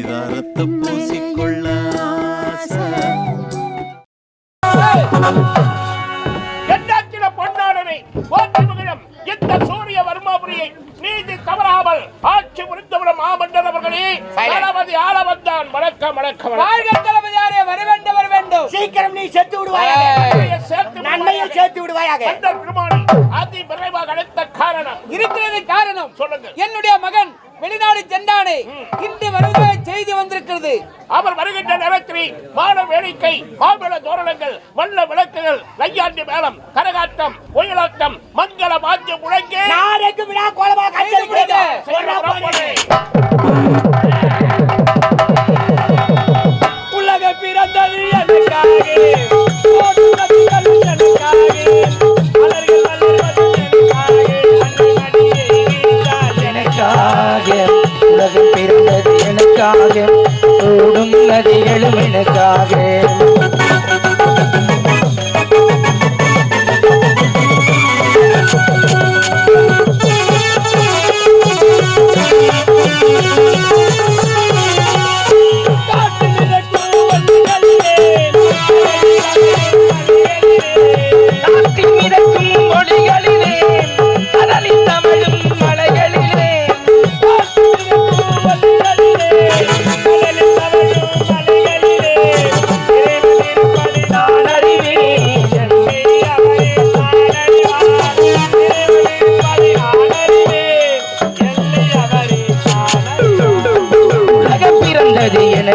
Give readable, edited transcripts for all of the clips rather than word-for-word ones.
பரிதாரத்தை பூசிக்கொள்ள பொன்னாடனை இந்த சூரிய வர்மாபுரியை நீதி தவறாமல் ஆட்சி புரிந்தவரும் மாமன்னர் அவர்களே தளபதி ஆள வந்தான். வணக்கம் வணக்கம். தளபதியாரே வர வேண்டும் வர வேண்டும். சீக்கிரம் நீ சேர்த்து விடுவாயாக, நன்மையை சேர்த்து விடுவாயாக. அதி விரைவாக அழைத்த காரணம் இருக்கிறது. காரணம் சொல்லுங்க. என்னுடைய மகன் வெளிநாடு சென்றானே, இன்று வருவதாக செய்தி வந்திருக்கிறது. அவர் வருகின்ற நேரத்தில் வான வேடிக்கை, மாம்பழ தோரணங்கள், வல்ல விளக்குகள், நையாண்டி மேளம், கரகாட்டம், ஒயிலாட்டம், மங்கள வாத்தியம் முழங்கி நாளைக்கு விழா கோலமாக உலக பிறந்தது எனக்காக, உலகம் பிறந்தது எனக்காக, ஓடும் நதிகளும் எனக்காக.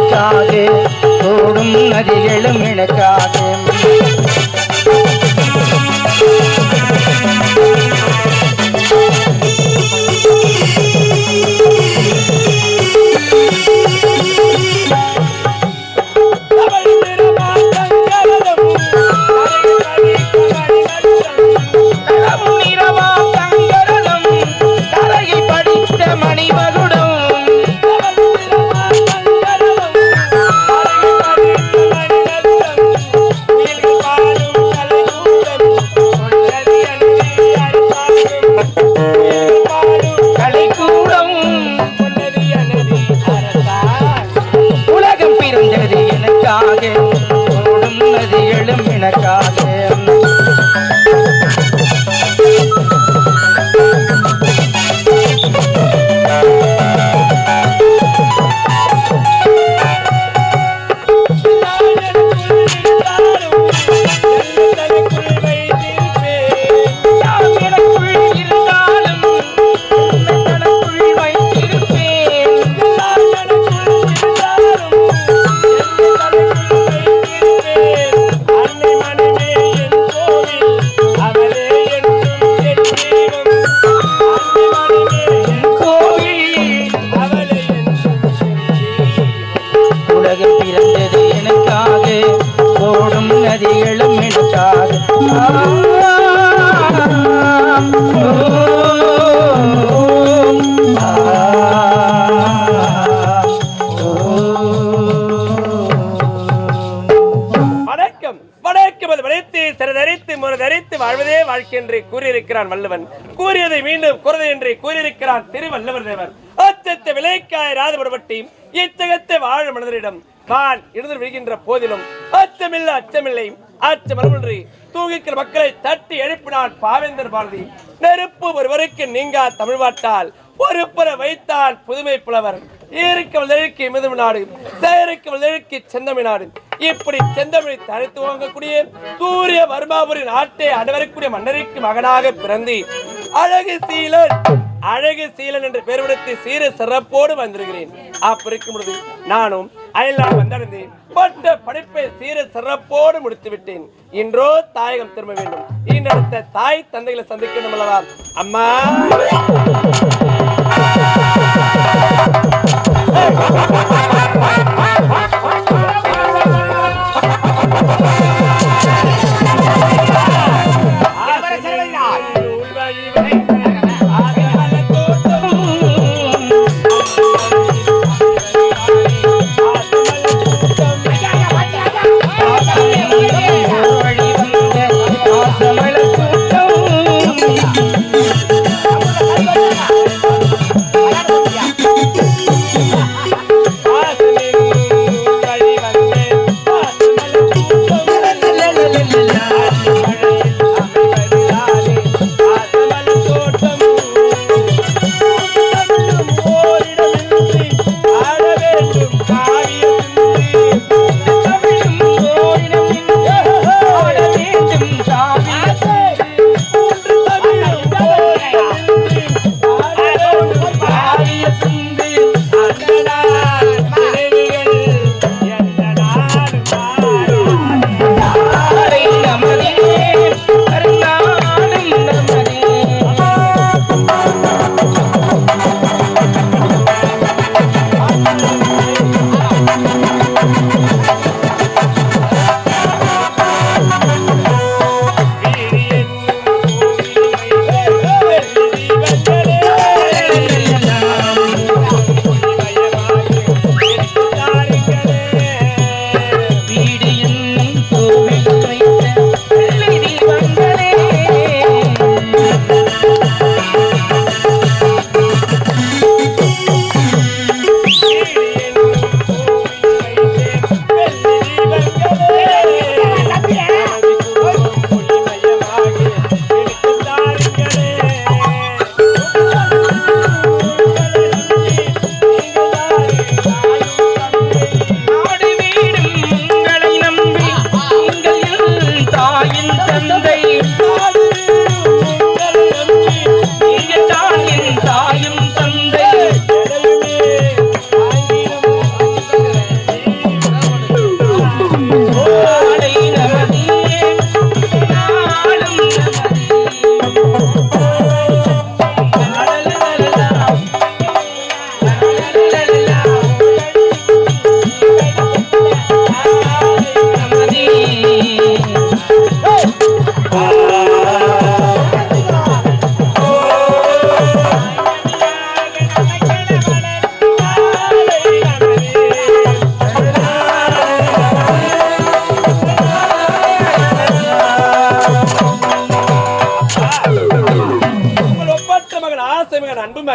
எனக்காக, ஓடும் நதிகளும் எனக்காக. ஓடும் நதிகளும் எனக்காக. நதிகளும் எனக்காக. வணக்கம் வணக்கம். அது வளைத்து சிறதரித்து முறதரித்து வாழ்வதே வாழ்க்கை என்று கூறியிருக்கிறான் வள்ளுவன். கூறியதை மீண்டும் குறதை என்று கூறியிருக்கிறான் திருவள்ளுவர் தேவர். அச்சத்தை விலைக்காய் ராதுபடப்பட்டியும் இச்சகத்தை வாழ மனிதரிடம் தான் எழுந்து விழுகின்ற போதிலும் அச்சமில்லை அச்சமில்லை அச்சமரமின்றி தூங்கிக்கிற மக்களை தட்டி எழுப்பினான் பாவேந்தர் பாரதி. நெருப்பு ஒருவருக்கு நீங்கா தமிழ் வாட்டால் ஒரு புற வைத்தான் புதுமை புலவர். ஏருக்கு வளர்ச்சி மிதம் நாடு, சேருக்கு வளர்ச்சி செந்தமிழ் நாடு. இப்படி செந்தமிழை தழைத்து வாங்கக்கூடிய சூரிய வர்மாபுரி நாட்டை அனைவருக்கூடிய மன்னருக்கு மகனாக பிறந்து அழகு சீலன் என்று பெயர் விடுத்து சீர சிறப்போடு வந்திருக்கிறேன். அப்படிருக்கும் பொழுது நானும் அயல்நாடு வந்தடைந்தேன். பட்ட படிப்பை சீர சிறப்போடு முடித்து விட்டேன். இன்றோ தாயகம் திரும்ப வேண்டும். இன்னடுத்த தாய் தந்தைகளை சந்திக்கணும் அல்லவா அம்மா?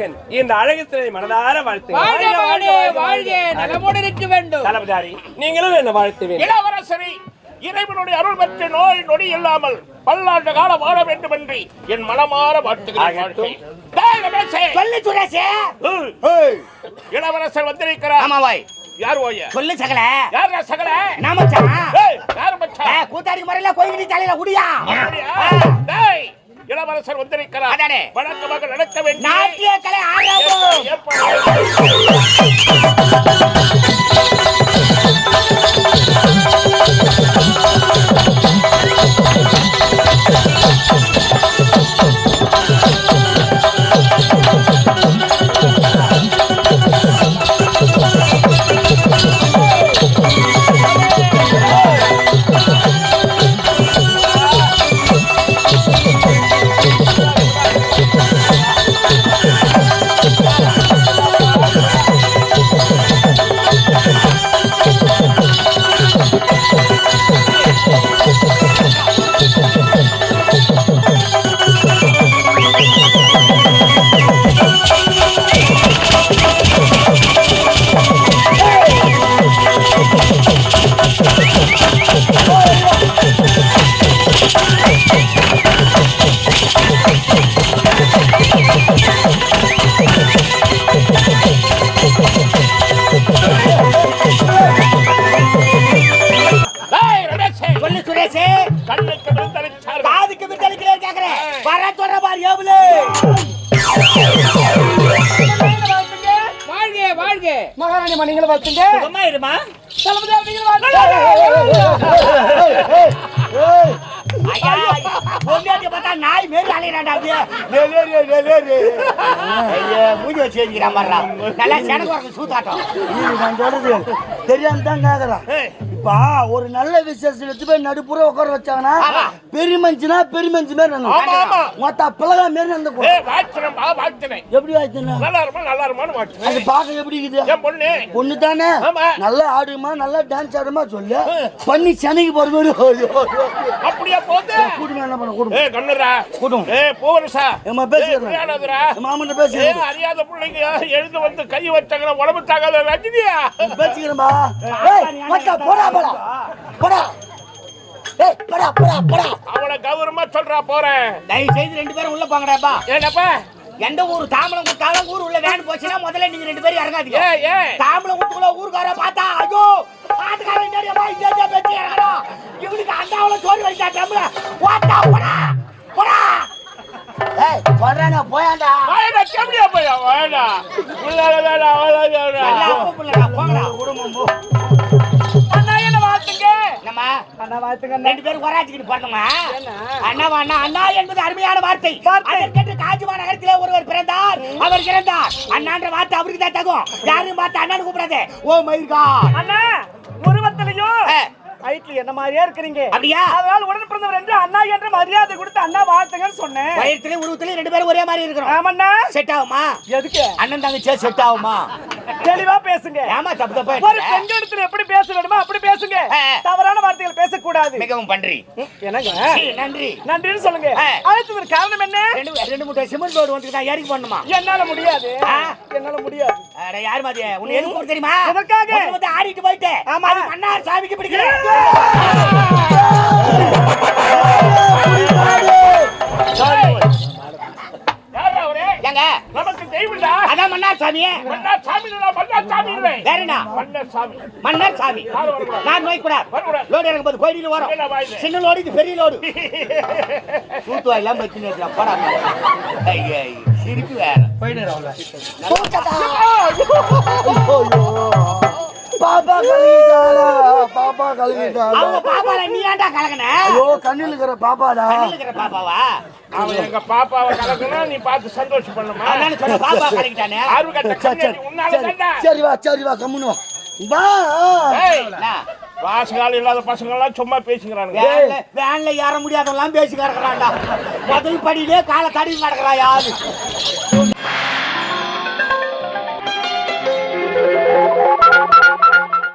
மகன் இந்த அழகு சிலை மனதார வாழ்த்து. நலமோடு இருக்க வேண்டும். தளபதி நீங்களும் என்ன வாழ்த்துவீங்க? இளவரசரி, இறைவனுடைய அருள் பெற்று நோய் நொடி இல்லாமல் பல்லாண்டு காலம் வாழ வேண்டும் என்று என் மனமாற வாழ்த்துகிறேன். சொல்லு சுரேஷே. இளவரசர் வந்திருக்கிறார். ஆமாவாய். யார் ஓய? சொல்லு சகல. யாரா சகல? நான் மச்சான். யார் மச்சான்? கூத்தாடி முறையில கோயிலுக்கு தலையில உடியா. டேய், இளவரசர் வந்திருக்கிறார். அதானே. வணக்கமாக நடக்க வேண்டும். நாட்டிய கலை ஆரம்பம். சொல்லு சுரேஷே. கண்ணுக்கு விருந்தளித்தார்கள். காதுக்கு விட்டளிக்கிறேன் கேக்குறேன். வர சொல்ற பாரு ஏவுலே. வாழ்க வாழ்க. மகாராணி மணிங்களை வாழ்த்துங்க. சும்மா இருமா. தளபதி நீங்க வாழ்த்துங்க. ஐயா பொண்டாட்டி பார்த்தா நாய் மேல அலையறாடா அப்படியே. ஐயா மூஞ்சி வச்சு ஏறிறான் பாறா. நல்லா சனகோரங்க சூதாட்டம். நான் சொல்றது தெரியாம தான் கேக்குறேன். இப்ப ஒரு நல்ல விசேஷத்துல எடுத்து போய் நடுப்புற உட்கார வச்சாங்கன்னா பெரிய மனுஷனா பெரிய மனுஷன் மாதிரி ஆமா ஆமா. மொத்த பிளகா மாரி நடந்து வாச்சனம் வாச்சனை. எப்படி வாய்த்தன நல்லா இருமான்னு வாச்சனை. அது பாக்க எப்படி இருக்குது? என் பொண்ணு பொண்ணு தானே. ஆமா. நல்லா ஆடுமா நல்லா டான்ஸ் ஆடுமா சொல்லு. பண்ணி சென்னைக்கு போற மாதிரி அப்படியே போது. கூட்டம் என்ன பண்ண கூட்டம் கண்ணுரா கூட்டம் பூவரசா ஏமா பேசிக்கிறேன் மாமன்ட்ட பேசிக்கிறேன். அறியாத பிள்ளைங்க எழுந்து வந்து கை வச்சாங்கன்னா உடம்பு தாகாத ரஜினியா பேசிக்கிறேன்பா. மொத்த போடா போடா போடா. ஏய் போடா போடா போடா. அவளை கௌரவமா சொல்றா போறேன். தயவு செய்து ரெண்டு பேரும் உள்ள போங்கடாப்பா. ஏனப்பா? எந்த ஊர் தாம்பலம் குத்தாலும் ஊர் உள்ள வேன் போச்சுன்னா முதல்ல நீங்க ரெண்டு பேரும் இறங்காதீங்க. தாம்பலம் குத்துக்குள்ள ஊர்கார பார்த்தா ஐயோ ஆட்டுக்காரன் தெரியுமா இங்க பேச்சு இறங்கணும். இவனுக்கு அண்டாவுல சோறு வைச்சா தம்பல போடா போடா போடா. ஏய் சொல்றேனா போயாண்டா. வாடா கேமியா போயா வாடா. உள்ளாடா அவளா எல்லாம் புள்ளடா போங்கடா. குடும்பம் போ. அண்ணா என்ன வாழ்த்துங்க. என்னம்மா அண்ணா வாழ்த்துங்க. ரெண்டு பேரும் வராச்சிக்கிட்டு போறணுமா? அண்ணா அண்ணா அண்ணா என்பது அருமையான வார்த்தை. அதற்கென்று காஞ்சிமா நகரத்திலே ஒருவர் பிறந்தார். அவர் இறந்தார். அண்ணான்ற வார்த்தை அவருக்கு தான் தகும். யாரும் பார்த்து அண்ணான்னு கூப்பிடாதே. ஓ மயிர்கா அண்ணா உருவத்திலையும் ஹைட்ல என்ன மாதிரியே இருக்கிறீங்க. அப்படியா? அதனால உடன் பிறந்தவர் என்று அண்ணா என்ற மரியாதை கொடுத்து அண்ணா வாழ்த்துங்கன்னு சொன்னேன். வயிற்றுல உருவத்துல ரெண்டு பேரும் ஒரே மாதிரி இருக்கிறோம். ஆமாண்ணா. செட் ஆகுமா? எதுக்கு? அண்ணன் தங்கச்சி செட் ஆகுமா? தெளிவா பேசுங்க. ஏமா தப்பு தப்பா ஒரு பெண்ணிடத்துல எப்படி பேச வேணுமோ அப்படி பேசுங்க. தவறான வார்த்தைகள் பேசக்கூடாது. மிகவும் பன்றி. என்னங்க? நன்றி நன்றின்னு சொல்லுங்க. அழைத்ததற்கு காரணம் என்ன? ரெண்டு மூட்டை சிமெண்ட் ரோடு வந்து தான் ஏறி போடணுமா? என்னால முடியாது. என்னால முடியாது. அட யார் மாதிரி உன்னை எதுக்கு கூப்பிட்டு தெரியுமா? எதற்காக? வந்து ஆடிட்டு போயிட்டு. ஆமா. அது மன்னார் சாமிக்கு பிடிக்கல. ஏங்க நமக்கு தெய்வம்டா. அதான் மன்னார் சாமியே. மன்னார் சாமி இல்ல, மன்னார் சாமி இல்ல. வேற என்ன? மன்னார் சாமி. மன்னார் சாமி. நான் நோய் கூட லோடு இறங்கும் போது கோயிலில் வரும். சின்ன லோடு இது பெரிய லோடு. சூத்துவா எல்லாம் பத்தி நேரத்தில் போடா. ஐயோ சிரிப்பு வேற. பாப்பா கலகிட்டாளா பாப்பா கலகிட்டாளா. அவங்க பாப்பால நீ ஏன்டா கலகன? ஐயோ கண்ணில் இருக்கிற பாப்பாடா. கண்ணில் இருக்கிற பாப்பாவா? அவன் எங்க பாப்பாவை கலக்கணும், நீ பார்த்து சந்தோஷப்படணுமா? அதான் சொன்ன பாப்பா கலக்கிட்டானே. ஆர்வ கட்ட கண்ணாடி உன்னால தான்டா. சரி வா கம்முனு வா. வா. ஏய் வாசகால இல்லாத பசங்க எல்லாம் சும்மா பேசிக்கிறானுங்க. வேன்ல ஏற முடியாதவெல்லாம் பேசி கிடக்குறான்டா. முதல் படியிலே காலை தடி நடக்கிறா யாரு.